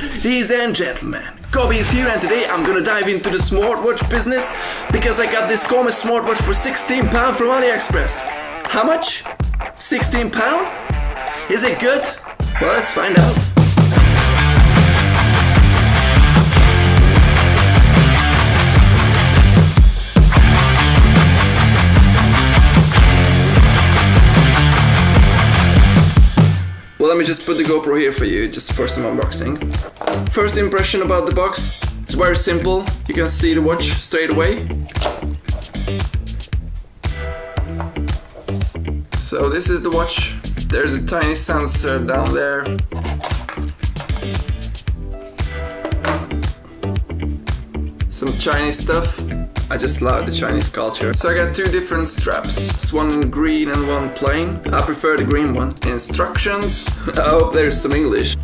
Ladies and gentlemen, Kobe is here and today I'm gonna dive into the smartwatch business because I got this COLMI smartwatch for £16 from AliExpress. How much? £16? Is it good? Well, let's find out. Well, let me just put the GoPro here for you, just for some unboxing. First impression about the box, it's very simple. You can see the watch straight away. So this is the watch. There's a tiny sensor down there. Some Chinese stuff. I just love the Chinese culture. So I got two different straps. It's one green and one plain. I prefer the green one. Instructions. I hope there's some English.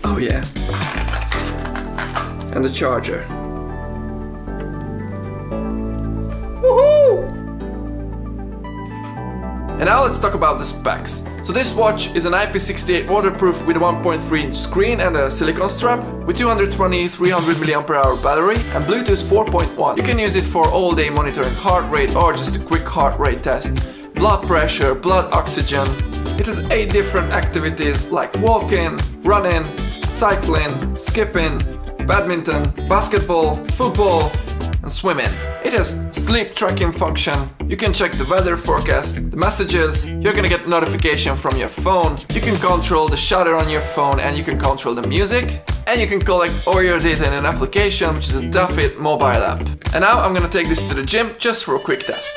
Oh yeah. And the charger. Woohoo! And now let's talk about the specs. So this watch is an IP68 waterproof with a 1.3-inch screen and a silicone strap with 220 300 mAh battery and Bluetooth 4.1. You can use it for all-day monitoring heart rate or just a quick heart rate test, blood pressure, blood oxygen. It has 8 different activities like walking, running, cycling, skipping, badminton, basketball, football and swimming. It has sleep tracking function. You can check the weather forecast, the messages, you're gonna get notification from your phone, you can control the shutter on your phone and you can control the music, and you can collect all your data in an application which is a Duffit mobile app. And now I'm gonna take this to the gym just for a quick test.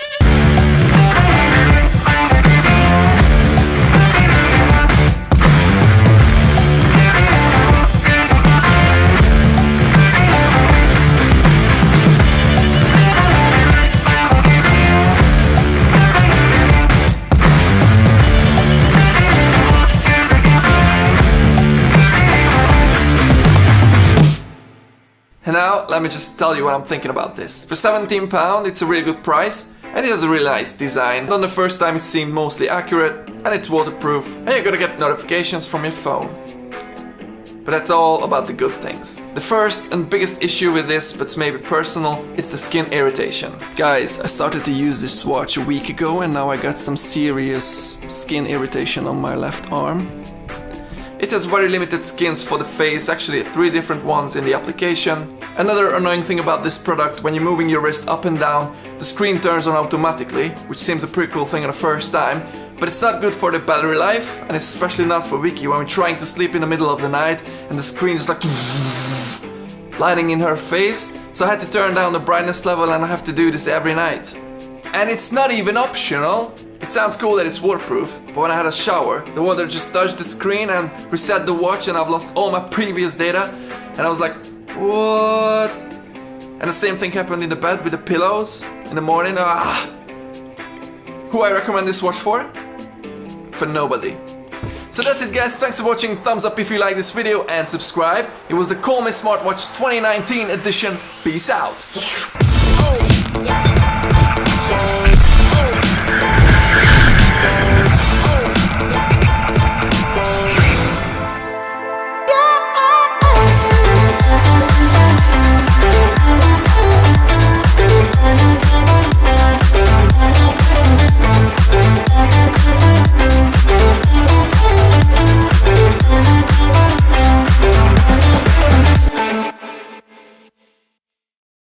And now, let me just tell you what I'm thinking about this. For £17, it's a really good price, and it has a really nice design. On the first time it seemed mostly accurate, and it's waterproof, and you're gonna get notifications from your phone. But that's all about the good things. The first and biggest issue with this, but it's maybe personal, it's the skin irritation. Guys, I started to use this watch a week ago, and now I got some serious skin irritation on my left arm. It has very limited skins for the face, actually 3 different ones in the application. Another annoying thing about this product, when you're moving your wrist up and down, the screen turns on automatically, which seems a pretty cool thing on the first time, but it's not good for the battery life, and it's especially not for Vicky when we're trying to sleep in the middle of the night and the screen is like lighting in her face, so I had to turn down the brightness level and I have to do this every night. And it's not even optional. It sounds cool that it's waterproof, but when I had a shower, the water just touched the screen and reset the watch and I've lost all my previous data. And I was like, what? And the same thing happened in the bed with the pillows in the morning. Who I recommend this watch for? For nobody. So that's it guys, thanks for watching, thumbs up if you like this video and subscribe. It was the COLMI Smartwatch 2019 edition. Peace out.